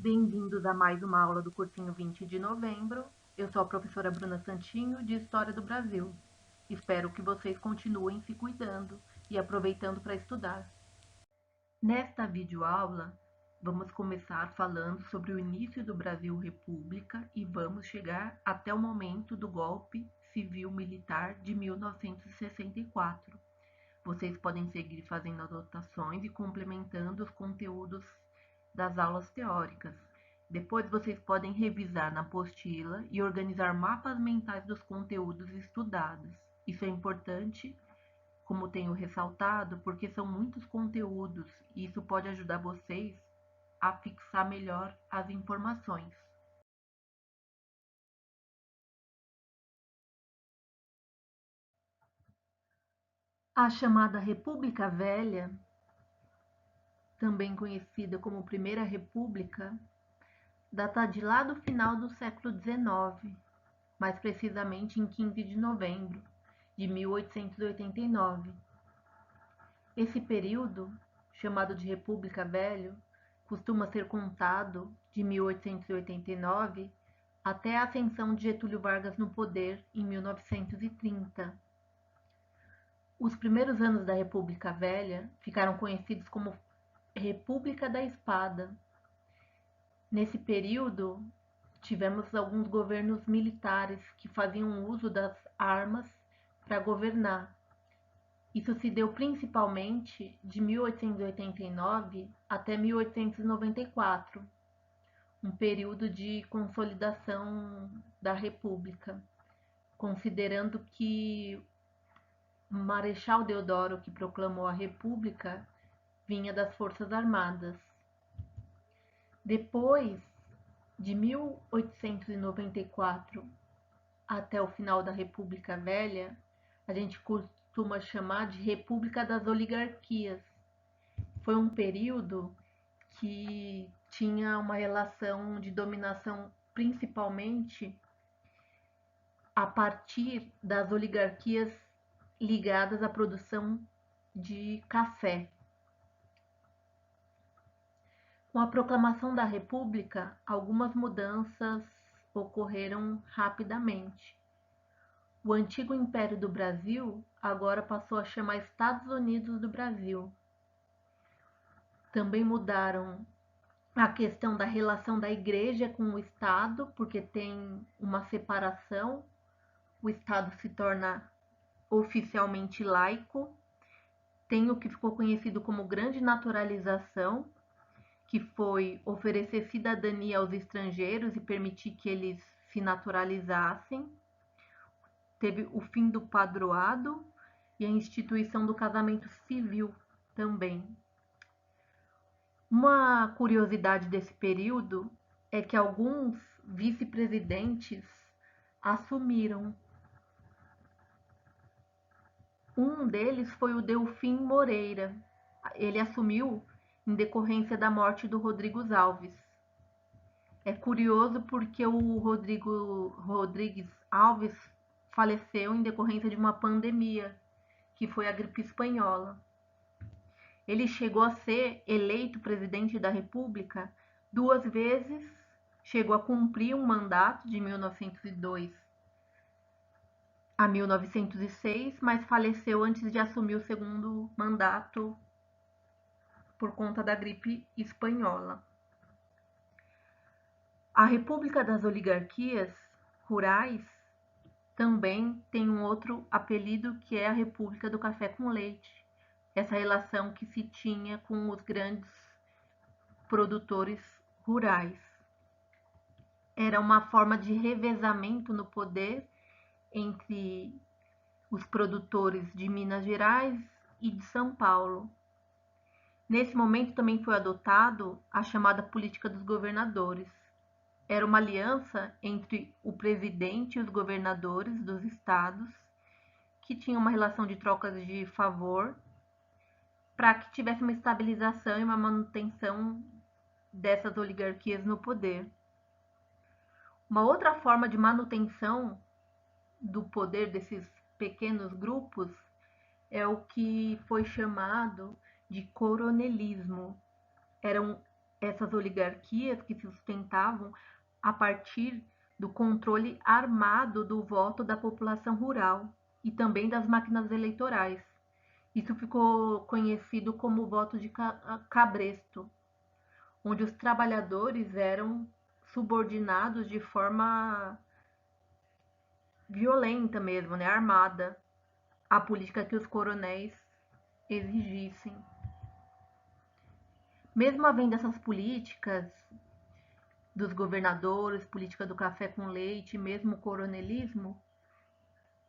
Bem-vindos a mais uma aula do cursinho 20 de novembro. Eu sou a professora Bruna Santinho, de História do Brasil. Espero que vocês continuem se cuidando e aproveitando para estudar. Nesta videoaula, vamos começar falando sobre o início do Brasil República e vamos chegar até o momento do golpe civil-militar de 1964. Vocês podem seguir fazendo anotações e complementando os conteúdos das aulas teóricas. Depois vocês podem revisar na apostila e organizar mapas mentais dos conteúdos estudados. Isso é importante, como tenho ressaltado, porque são muitos conteúdos e isso pode ajudar vocês a fixar melhor as informações. A chamada República Velha, também conhecida como Primeira República, data de lá do final do século XIX, mais precisamente em 15 de novembro de 1889. Esse período, chamado de República Velha, costuma ser contado de 1889 até a ascensão de Getúlio Vargas no poder em 1930. Os primeiros anos da República Velha ficaram conhecidos como República da Espada. Nesse período, tivemos alguns governos militares que faziam uso das armas para governar. Isso se deu principalmente de 1889 até 1894, um período de consolidação da República, considerando que Marechal Deodoro, que proclamou a República, vinha das Forças Armadas. Depois de 1894 até o final da República Velha, a gente costuma chamar de República das Oligarquias. Foi um período que tinha uma relação de dominação principalmente a partir das oligarquias ligadas à produção de café. Com a proclamação da República, algumas mudanças ocorreram rapidamente. O antigo Império do Brasil agora passou a chamar Estados Unidos do Brasil. Também mudaram a questão da relação da Igreja com o Estado, porque tem uma separação. O Estado se torna oficialmente laico. Tem o que ficou conhecido como Grande Naturalização, que foi oferecer cidadania aos estrangeiros e permitir que eles se naturalizassem. Teve o fim do padroado e a instituição do casamento civil também. Uma curiosidade desse período é que alguns vice-presidentes assumiram. Um deles foi o Delfim Moreira. Ele assumiu em decorrência da morte do Rodrigues Alves. É curioso porque o Rodrigues Alves faleceu em decorrência de uma pandemia, que foi a gripe espanhola. Ele chegou a ser eleito presidente da República 2 vezes, chegou a cumprir um mandato de 1902 a 1906, mas faleceu antes de assumir o segundo mandato por conta da gripe espanhola. A República das Oligarquias Rurais também tem um outro apelido, que é a República do Café com Leite. Essa relação que se tinha com os grandes produtores rurais. Era uma forma de revezamento no poder entre os produtores de Minas Gerais e de São Paulo. Nesse momento também foi adotado a chamada política dos governadores. Era uma aliança entre o presidente e os governadores dos estados, que tinha uma relação de trocas de favor, para que tivesse uma estabilização e uma manutenção dessas oligarquias no poder. Uma outra forma de manutenção do poder desses pequenos grupos é o que foi chamado de coronelismo. Eram essas oligarquias que se sustentavam a partir do controle armado do voto da população rural e também das máquinas eleitorais. Isso ficou conhecido como voto de cabresto, onde os trabalhadores eram subordinados de forma violenta mesmo, né, armada, à política que os coronéis exigissem. Mesmo havendo essas políticas dos governadores, política do café com leite, mesmo o coronelismo,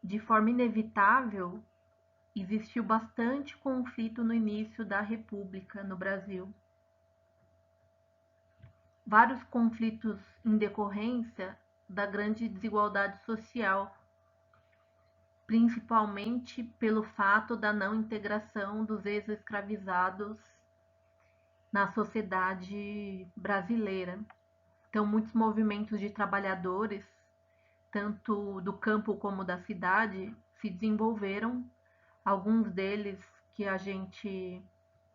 de forma inevitável, existiu bastante conflito no início da República no Brasil. Vários conflitos em decorrência da grande desigualdade social, principalmente pelo fato da não integração dos ex-escravizados na sociedade brasileira. Então, muitos movimentos de trabalhadores, tanto do campo como da cidade, se desenvolveram. Alguns deles que a gente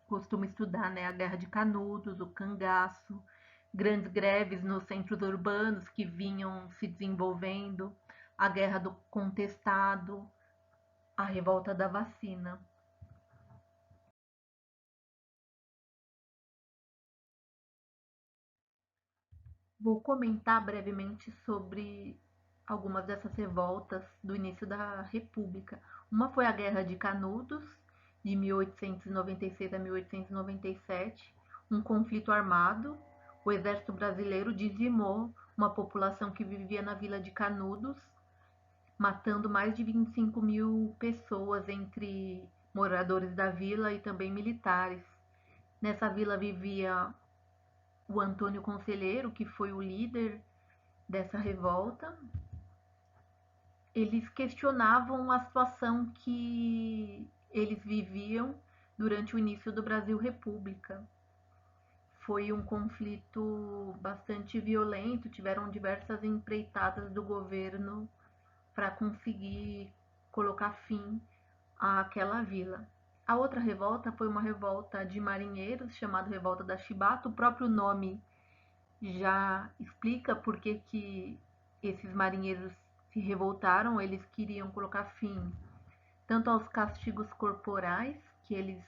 costuma estudar, né? A Guerra de Canudos, o cangaço, grandes greves nos centros urbanos que vinham se desenvolvendo, a Guerra do Contestado, a Revolta da Vacina. Vou comentar brevemente sobre algumas dessas revoltas do início da República. Uma foi a Guerra de Canudos, de 1896 a 1897, um conflito armado. O exército brasileiro dizimou uma população que vivia na vila de Canudos, matando mais de 25 mil pessoas, entre moradores da vila e também militares. Nessa vila vivia o Antônio Conselheiro, que foi o líder dessa revolta. Eles questionavam a situação que eles viviam durante o início do Brasil República. Foi um conflito bastante violento, tiveram diversas empreitadas do governo para conseguir colocar fim àquela vila. A outra revolta foi uma revolta de marinheiros, chamada Revolta da Chibata. O próprio nome já explica por que esses marinheiros se revoltaram. Eles queriam colocar fim tanto aos castigos corporais que eles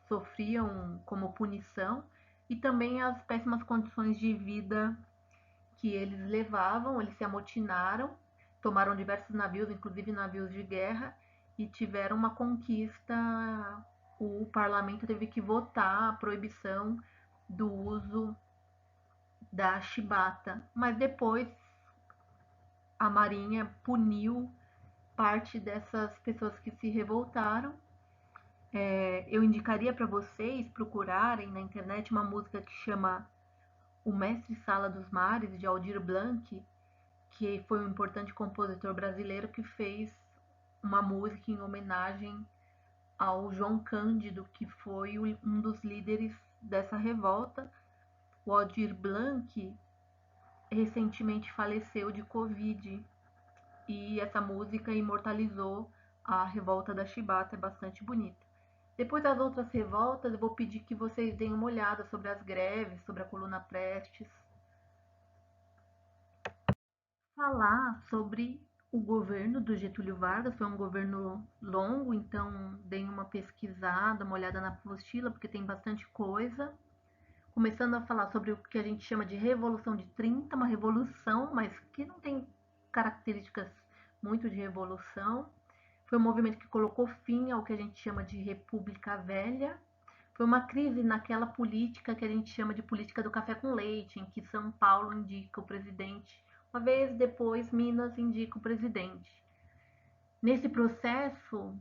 sofriam como punição e também às péssimas condições de vida que eles levavam. Eles se amotinaram, tomaram diversos navios, inclusive navios de guerra, e tiveram uma conquista. O parlamento teve que votar a proibição do uso da chibata, mas depois a Marinha puniu parte dessas pessoas que se revoltaram. Eu indicaria para vocês procurarem na internet uma música que chama O Mestre Sala dos Mares, de Aldir Blanc, que foi um importante compositor brasileiro que fez uma música em homenagem ao João Cândido, que foi um dos líderes dessa revolta. O Aldir Blanc recentemente faleceu de Covid e essa música imortalizou a revolta da Chibata, é bastante bonita. Depois das outras revoltas, eu vou pedir que vocês deem uma olhada sobre as greves, sobre a coluna Prestes. Falar sobre o governo do Getúlio Vargas, foi um governo longo, então deem uma pesquisada, uma olhada na apostila, porque tem bastante coisa. Começando a falar sobre o que a gente chama de Revolução de 30, uma revolução, mas que não tem características muito de revolução. Foi um movimento que colocou fim ao que a gente chama de República Velha. Foi uma crise naquela política que a gente chama de política do café com leite, em que São Paulo indica o presidente, uma vez depois Minas indica o presidente. Nesse processo,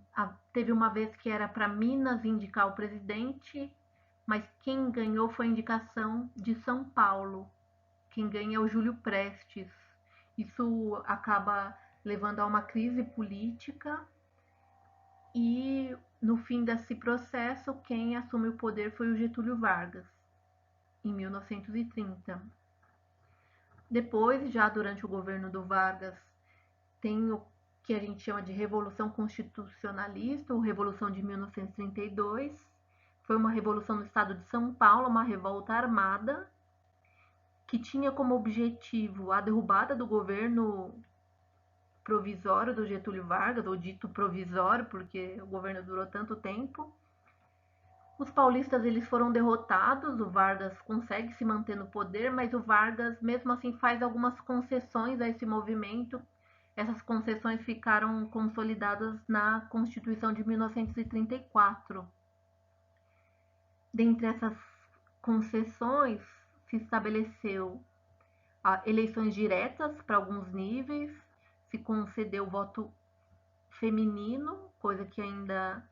teve uma vez que era para Minas indicar o presidente, mas quem ganhou foi a indicação de São Paulo. Quem ganha é o Júlio Prestes. Isso acaba levando a uma crise política e no fim desse processo, quem assume o poder foi o Getúlio Vargas, em 1930. Depois, já durante o governo do Vargas, tem o que a gente chama de Revolução Constitucionalista, ou Revolução de 1932. Foi uma revolução no estado de São Paulo, uma revolta armada, que tinha como objetivo a derrubada do governo provisório do Getúlio Vargas, ou dito provisório, porque o governo durou tanto tempo. Os paulistas eles foram derrotados, o Vargas consegue se manter no poder, mas o Vargas mesmo assim faz algumas concessões a esse movimento. Essas concessões ficaram consolidadas na Constituição de 1934. Dentre essas concessões, se estabeleceu eleições diretas para alguns níveis, se concedeu voto feminino, coisa que ainda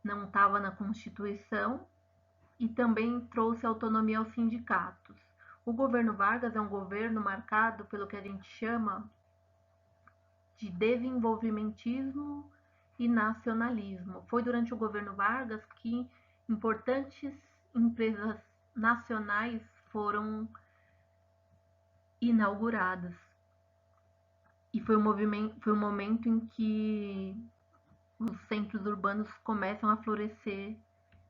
não estava na Constituição, e também trouxe autonomia aos sindicatos. O governo Vargas é um governo marcado pelo que a gente chama de desenvolvimentismo e nacionalismo. Foi durante o governo Vargas que importantes empresas nacionais foram inauguradas. E foi um momento em que os centros urbanos começam a florescer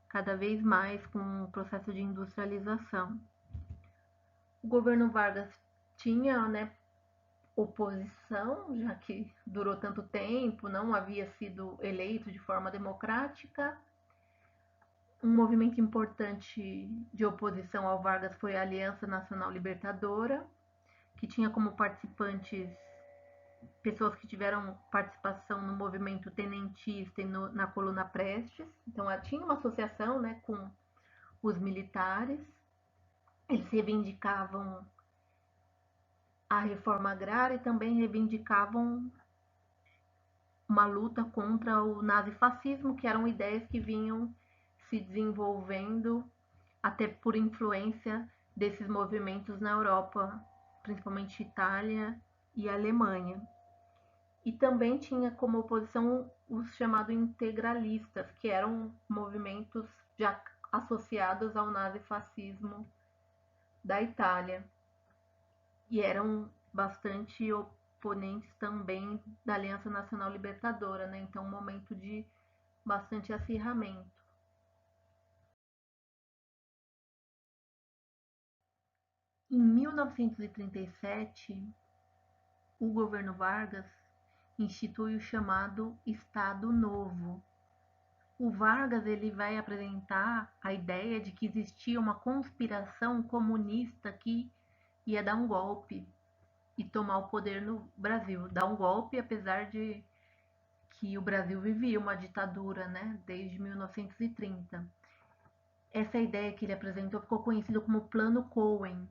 cada vez mais com o processo de industrialização. O governo Vargas tinha, né, oposição, já que durou tanto tempo, não havia sido eleito de forma democrática. Um movimento importante de oposição ao Vargas foi a Aliança Nacional Libertadora, que tinha como participantes pessoas que tiveram participação no movimento tenentista e na coluna Prestes. Então, tinha uma associação, né, com os militares. Eles reivindicavam a reforma agrária e também reivindicavam uma luta contra o nazifascismo, que eram ideias que vinham se desenvolvendo até por influência desses movimentos na Europa, principalmente Itália e Alemanha. E também tinha como oposição os chamados integralistas, que eram movimentos já associados ao nazifascismo da Itália. E eram bastante oponentes também da Aliança Nacional Libertadora, né? Então, um momento de bastante acirramento. Em 1937, o governo Vargas institui o chamado Estado Novo. O Vargas ele vai apresentar a ideia de que existia uma conspiração comunista que ia dar um golpe e tomar o poder no Brasil. Dar um golpe, apesar de que o Brasil vivia uma ditadura, né, desde 1930. Essa ideia que ele apresentou ficou conhecida como Plano Cohen.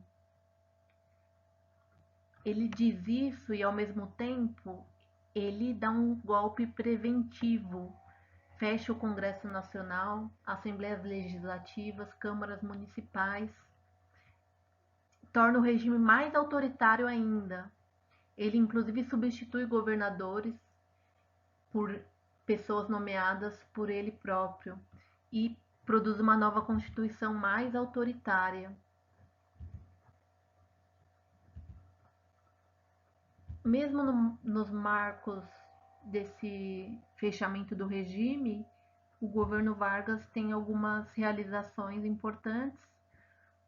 Ele diz isso e, ao mesmo tempo, ele dá um golpe preventivo. Fecha o Congresso Nacional, Assembleias Legislativas, câmaras municipais, torna o regime mais autoritário ainda. Ele, inclusive, substitui governadores por pessoas nomeadas por ele próprio e produz uma nova constituição mais autoritária. Mesmo nos marcos desse fechamento do regime, o governo Vargas tem algumas realizações importantes,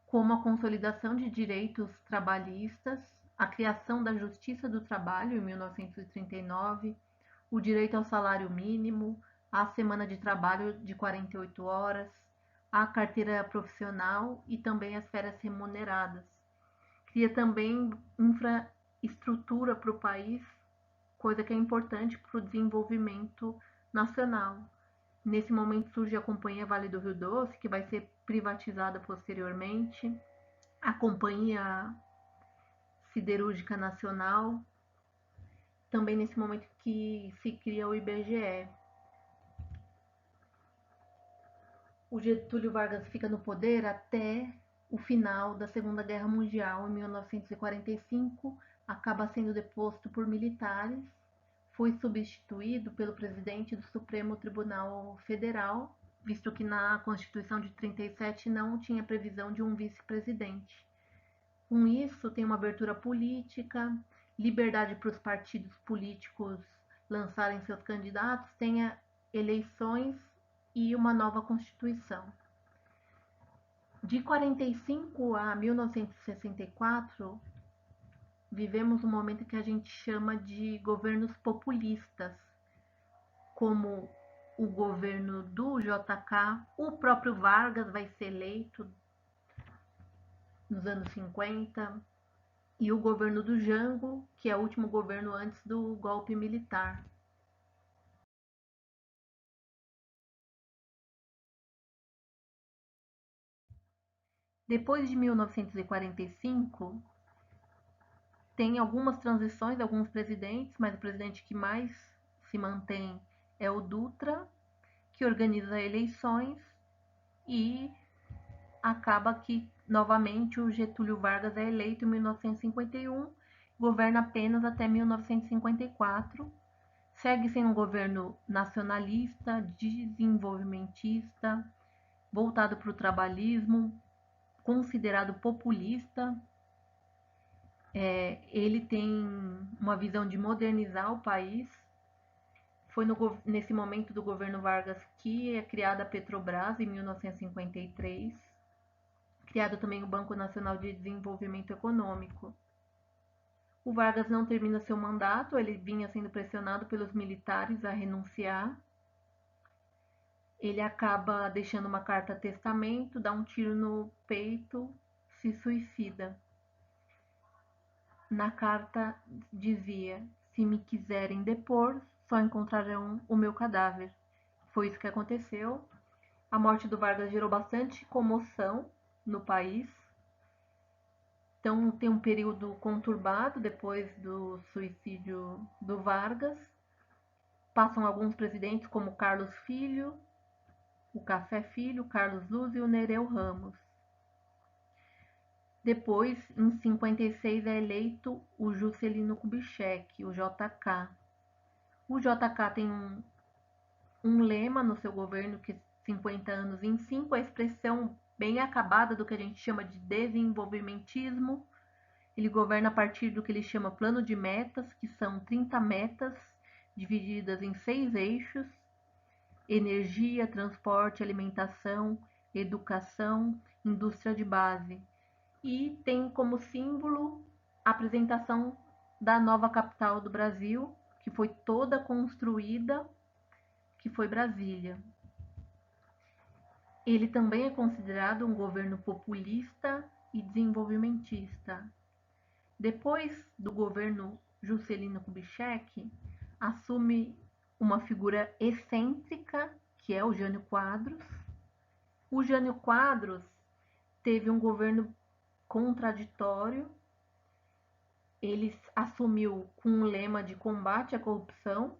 como a consolidação de direitos trabalhistas, a criação da Justiça do Trabalho em 1939, o direito ao salário mínimo, a semana de trabalho de 48 horas, a carteira profissional e também as férias remuneradas. Cria também infraestrutura para o país, coisa que é importante para o desenvolvimento nacional. Nesse momento surge a Companhia Vale do Rio Doce, que vai ser privatizada posteriormente, a Companhia Siderúrgica Nacional, também nesse momento que se cria o IBGE. O Getúlio Vargas fica no poder até o final da Segunda Guerra Mundial, em 1945, acaba sendo deposto por militares, foi substituído pelo presidente do Supremo Tribunal Federal, visto que na Constituição de 37 não tinha previsão de um vice-presidente. Com isso, tem uma abertura política, liberdade para os partidos políticos lançarem seus candidatos, tem eleições e uma nova Constituição. De 45 a 1964, vivemos um momento que a gente chama de governos populistas, como o governo do JK, o próprio Vargas vai ser eleito nos anos 50, e o governo do Jango, que é o último governo antes do golpe militar. Depois de 1945, tem algumas transições, alguns presidentes, mas o presidente que mais se mantém é o Dutra, que organiza eleições e acaba que novamente o Getúlio Vargas é eleito em 1951, governa apenas até 1954, segue sendo um governo nacionalista, desenvolvimentista, voltado para o trabalhismo, considerado populista. Ele tem uma visão de modernizar o país. Foi nesse momento do governo Vargas que é criada a Petrobras, em 1953. Criado também o Banco Nacional de Desenvolvimento Econômico. O Vargas não termina seu mandato, ele vinha sendo pressionado pelos militares a renunciar. Ele acaba deixando uma carta testamento, dá um tiro no peito, se suicida. Na carta dizia: se me quiserem depor, só encontrarão o meu cadáver. Foi isso que aconteceu. A morte do Vargas gerou bastante comoção no país. Então tem um período conturbado depois do suicídio do Vargas. Passam alguns presidentes como Carlos Filho, o Café Filho, Carlos Luz e o Nereu Ramos. Depois, em 56, é eleito o Juscelino Kubitschek, o JK. O JK tem um lema no seu governo que é 50 anos em 5, a expressão bem acabada do que a gente chama de desenvolvimentismo. Ele governa a partir do que ele chama plano de metas, que são 30 metas divididas em 6 eixos: energia, transporte, alimentação, educação, indústria de base. E tem como símbolo a apresentação da nova capital do Brasil, que foi toda construída, que foi Brasília. Ele também é considerado um governo populista e desenvolvimentista. Depois do governo Juscelino Kubitschek, assume uma figura excêntrica, que é o Jânio Quadros. O Jânio Quadros teve um governo contraditório. Ele assumiu com um lema de combate à corrupção.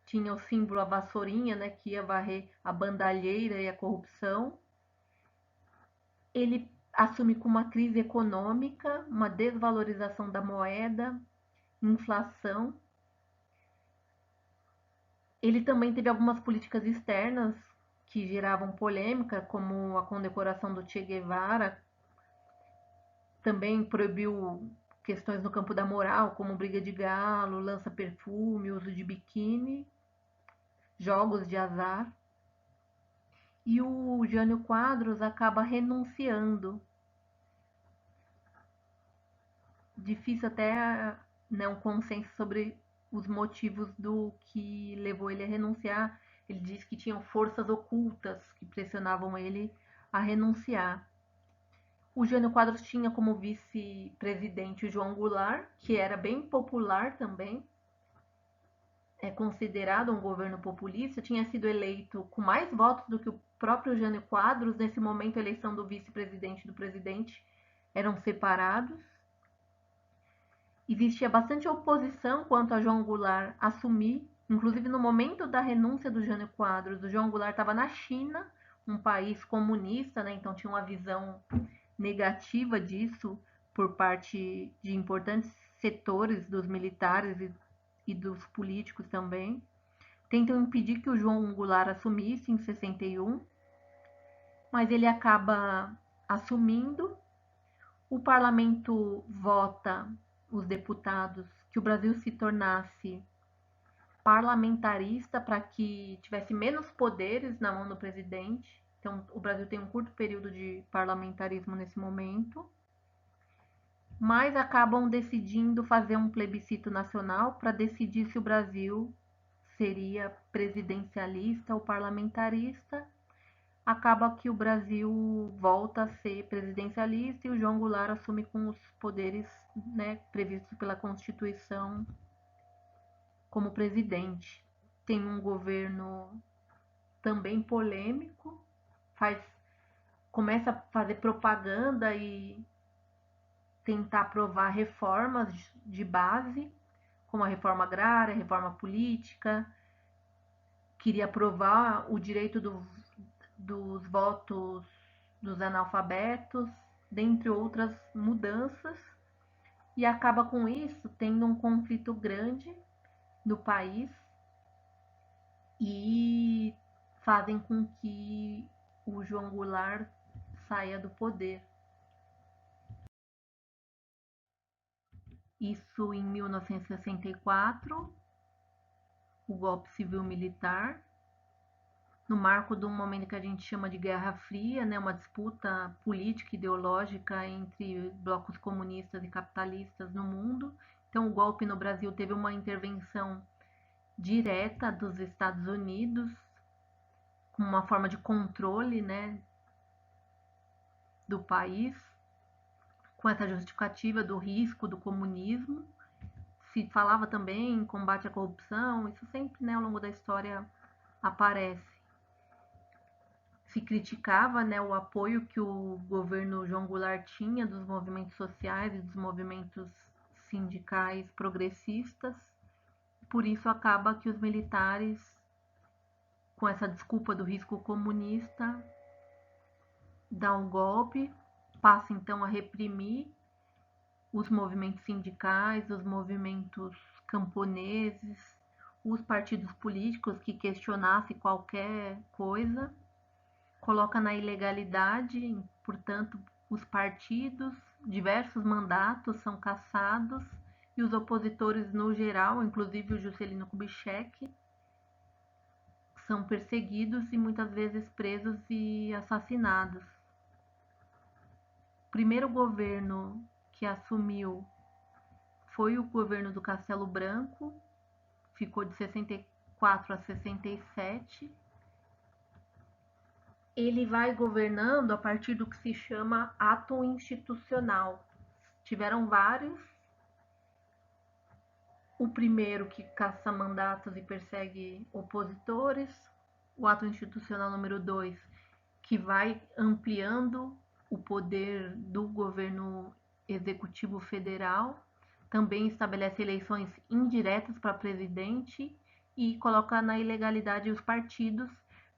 Tinha o símbolo a vassourinha, né, que ia varrer a bandalheira e a corrupção. Ele assume com uma crise econômica, uma desvalorização da moeda, inflação. Ele também teve algumas políticas externas que geravam polêmica, como a condecoração do Che Guevara. Também proibiu questões no campo da moral, como briga de galo, lança-perfume, uso de biquíni, jogos de azar. E o Jânio Quadros acaba renunciando. Difícil até, né, um consenso sobre os motivos do que levou ele a renunciar. Ele diz que tinham forças ocultas que pressionavam ele a renunciar. O Jânio Quadros tinha como vice-presidente o João Goulart, que era bem popular também, é considerado um governo populista, tinha sido eleito com mais votos do que o próprio Jânio Quadros. Nesse momento, a eleição do vice-presidente e do presidente eram separados. Existia bastante oposição quanto a João Goulart assumir, inclusive no momento da renúncia do Jânio Quadros. O João Goulart estava na China, um país comunista, né? Então tinha uma visão negativa disso por parte de importantes setores dos militares e dos políticos também. Tentam impedir que o João Goulart assumisse em 61, mas ele acaba assumindo. O parlamento vota, os deputados, que o Brasil se tornasse parlamentarista para que tivesse menos poderes na mão do presidente. Então, o Brasil tem um curto período de parlamentarismo nesse momento, mas acabam decidindo fazer um plebiscito nacional para decidir se o Brasil seria presidencialista ou parlamentarista. Acaba que o Brasil volta a ser presidencialista e o João Goulart assume com os poderes, né, previstos pela Constituição como presidente. Tem um governo também polêmico, começa a fazer propaganda e tentar aprovar reformas de base, como a reforma agrária, a reforma política, queria aprovar o direito dos votos dos analfabetos, dentre outras mudanças, e acaba com isso tendo um conflito grande no país e fazem com que o João Goulart saia do poder. Isso em 1964, o golpe civil-militar, no marco de um momento que a gente chama de Guerra Fria, né, uma disputa política e ideológica entre blocos comunistas e capitalistas no mundo. Então, o golpe no Brasil teve uma intervenção direta dos Estados Unidos, com uma forma de controle, né, do país, com essa justificativa do risco do comunismo. Se falava também em combate à corrupção, isso sempre, né, ao longo da história aparece. Se criticava, né, o apoio que o governo João Goulart tinha dos movimentos sociais e dos movimentos sindicais progressistas. Por isso acaba que os militares, com essa desculpa do risco comunista, dão um golpe, passa então a reprimir os movimentos sindicais, os movimentos camponeses, os partidos políticos que questionassem qualquer coisa, coloca na ilegalidade, portanto, os partidos, diversos mandatos são cassados e os opositores no geral, inclusive o Juscelino Kubitschek, são perseguidos e muitas vezes presos e assassinados. O primeiro governo que assumiu foi o governo do Castelo Branco, ficou de 64 a 67. Ele vai governando a partir do que se chama ato institucional. Tiveram vários. O primeiro que caça mandatos e persegue opositores. O ato institucional número 2, que vai ampliando o poder do governo executivo federal. Também estabelece eleições indiretas para presidente e coloca na ilegalidade os partidos,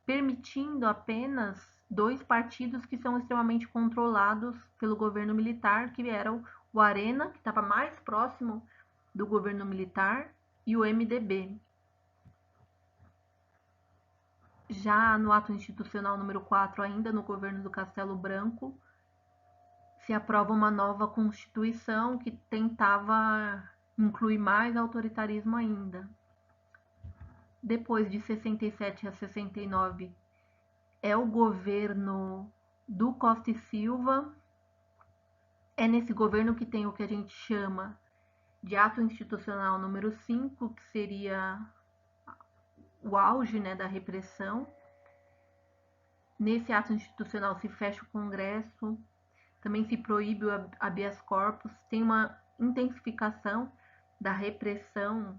permitindo apenas 2 partidos que são extremamente controlados pelo governo militar, que eram o Arena, que estava mais próximo do governo militar, e o MDB. Já no ato institucional número 4, ainda no governo do Castelo Branco, se aprova uma nova Constituição que tentava incluir mais autoritarismo ainda. Depois de 67 a 69, é o governo do Costa e Silva. É nesse governo que tem o que a gente chama de ato institucional número 5, que seria o auge, né, da repressão. Nesse ato institucional se fecha o Congresso, também se proíbe o habeas corpus, tem uma intensificação da repressão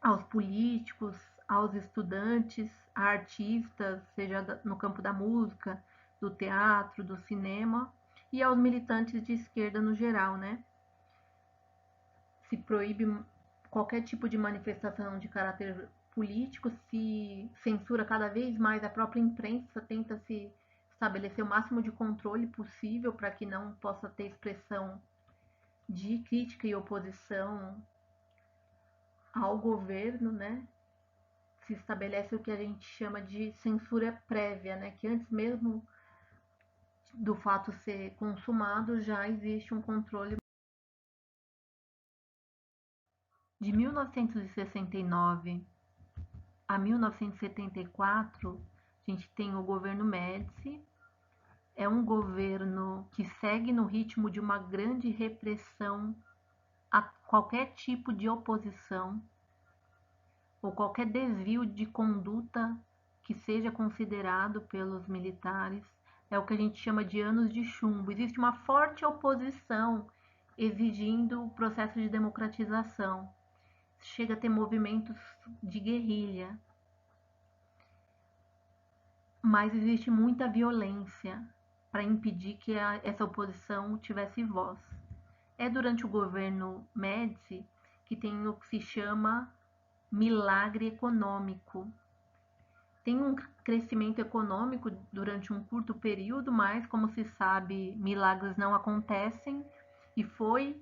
aos políticos, aos estudantes, a artistas, seja no campo da música, do teatro, do cinema, e aos militantes de esquerda no geral, né? Se proíbe qualquer tipo de manifestação de caráter político, se censura cada vez mais a própria imprensa, tenta se estabelecer o máximo de controle possível para que não possa ter expressão de crítica e oposição ao governo, né? Se estabelece o que a gente chama de censura prévia, né? Que antes mesmo do fato ser consumado já existe um controle. De 1969 a 1974, a gente tem o governo Médici. É um governo que segue no ritmo de uma grande repressão a qualquer tipo de oposição ou qualquer desvio de conduta que seja considerado pelos militares. É o que a gente chama de anos de chumbo. Existe uma forte oposição exigindo o processo de democratização. Chega a ter movimentos de guerrilha, mas existe muita violência para impedir que essa oposição tivesse voz. É durante o governo Médici que tem o que se chama milagre econômico. Tem um crescimento econômico durante um curto período, mas, como se sabe, milagres não acontecem, e foi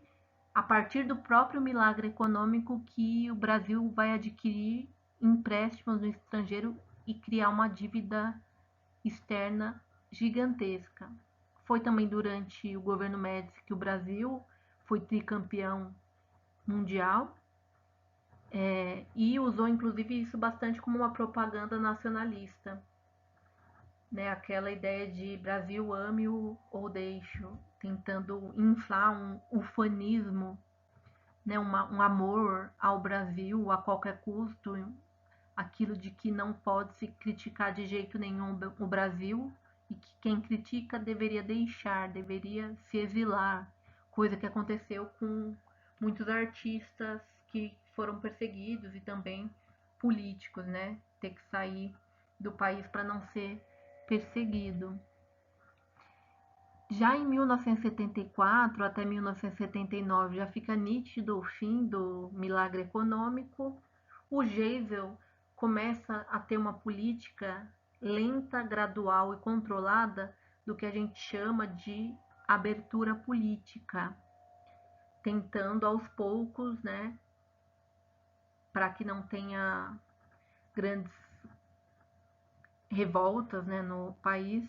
a partir do próprio milagre econômico que o Brasil vai adquirir empréstimos no estrangeiro e criar uma dívida externa gigantesca. Foi também durante o governo Médici que o Brasil foi tricampeão mundial, e usou inclusive isso bastante como uma propaganda nacionalista, né? Aquela ideia de Brasil ame-o ou deixe-o, tentando inflar um ufanismo, né? Um amor ao Brasil a qualquer custo, aquilo de que não pode se criticar de jeito nenhum o Brasil e que quem critica deveria deixar, deveria se exilar, coisa que aconteceu com muitos artistas que foram perseguidos e também políticos, né? Ter que sair do país para não ser perseguido. Já em 1974 até 1979 já fica nítido o fim do milagre econômico. O Geisel começa a ter uma política lenta, gradual e controlada do que a gente chama de abertura política, tentando aos poucos, né, para que não tenha grandes revoltas, né, no país,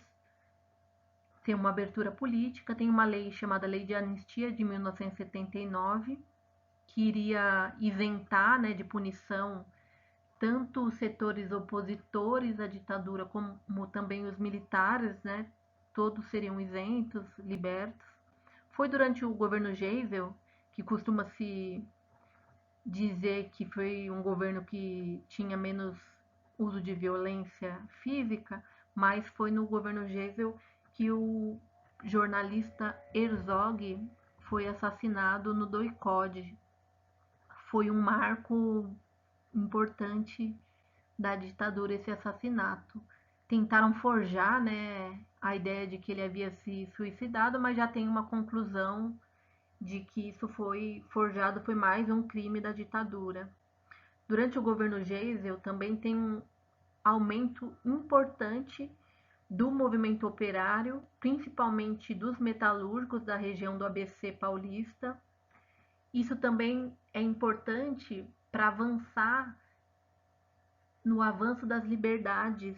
tem uma abertura política. Tem uma lei chamada Lei de Anistia de 1979, que iria isentar, né, de punição tanto os setores opositores à ditadura como também os militares, né? Todos seriam isentos, libertos. Foi durante o governo Geisel, que costuma-se dizer que foi um governo que tinha menos uso de violência física, mas foi no governo Geisel que o jornalista Herzog foi assassinado no doicode. Foi um marco importante da ditadura esse assassinato. Tentaram forjar, né, a ideia de que ele havia se suicidado, mas já tem uma conclusão de que isso foi forjado, foi mais um crime da ditadura. Durante o governo Geisel também tem um aumento importante do movimento operário, principalmente dos metalúrgicos da região do ABC paulista. Isso também é importante para avançar no avanço das liberdades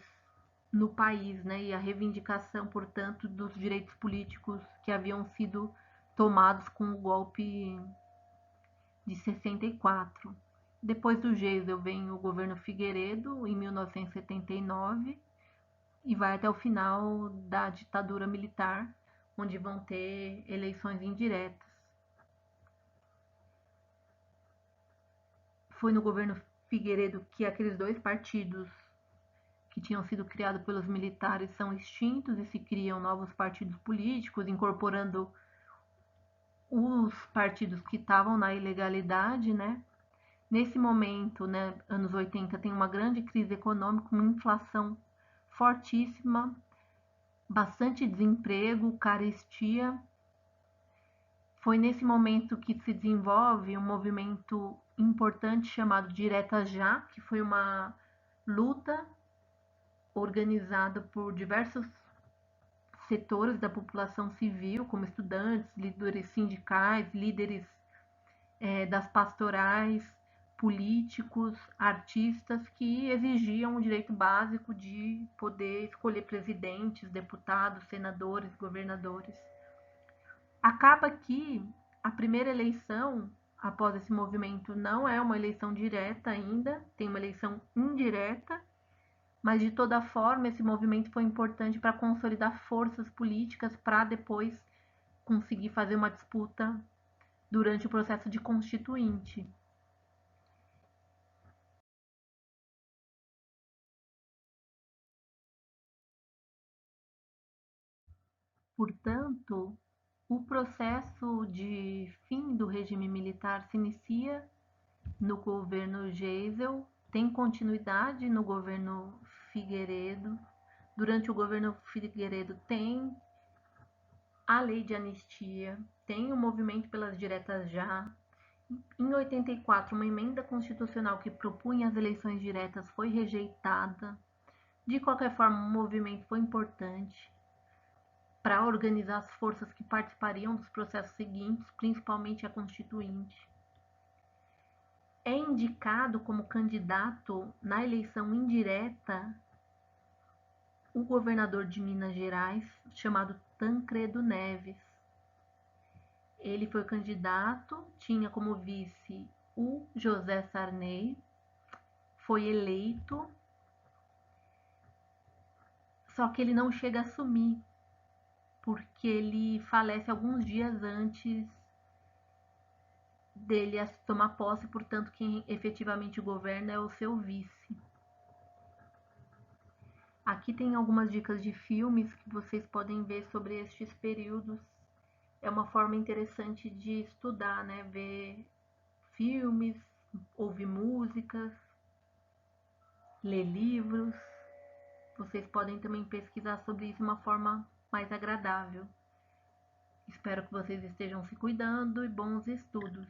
no país, né, e a reivindicação, portanto, dos direitos políticos que haviam sido tomados com o golpe de 64. Depois do Geisel vem o governo Figueiredo, em 1979, e vai até o final da ditadura militar, onde vão ter eleições indiretas. Foi no governo Figueiredo que aqueles dois partidos que tinham sido criados pelos militares são extintos e se criam novos partidos políticos, incorporando os partidos que estavam na ilegalidade, né? Nesse momento, né, anos 80, tem uma grande crise econômica, uma inflação fortíssima, bastante desemprego, carestia. Foi nesse momento que se desenvolve um movimento importante chamado Direta Já, que foi uma luta organizada por diversos setores da população civil, como estudantes, líderes sindicais, líderes das pastorais, políticos, artistas, que exigiam o direito básico de poder escolher presidentes, deputados, senadores, governadores. Acaba que a primeira eleição, após esse movimento, não é uma eleição direta ainda, tem uma eleição indireta, mas de toda forma esse movimento foi importante para consolidar forças políticas para depois conseguir fazer uma disputa durante o processo de constituinte. Portanto, o processo de fim do regime militar se inicia no governo Geisel, tem continuidade no governo Figueiredo. Durante o governo Figueiredo tem a lei de anistia, tem o movimento pelas diretas já. Em 84, uma emenda constitucional que propunha as eleições diretas foi rejeitada. De qualquer forma, o movimento foi importante para organizar as forças que participariam dos processos seguintes, principalmente a constituinte. É indicado como candidato na eleição indireta o governador de Minas Gerais, chamado Tancredo Neves. Ele foi candidato, tinha como vice o José Sarney, foi eleito, só que ele não chega a assumir, porque ele falece alguns dias antes dele tomar posse, portanto, quem efetivamente governa é o seu vice. Aqui tem algumas dicas de filmes que vocês podem ver sobre estes períodos. É uma forma interessante de estudar, né? Ver filmes, ouvir músicas, ler livros. Vocês podem também pesquisar sobre isso de uma forma mais agradável. Espero que vocês estejam se cuidando e bons estudos.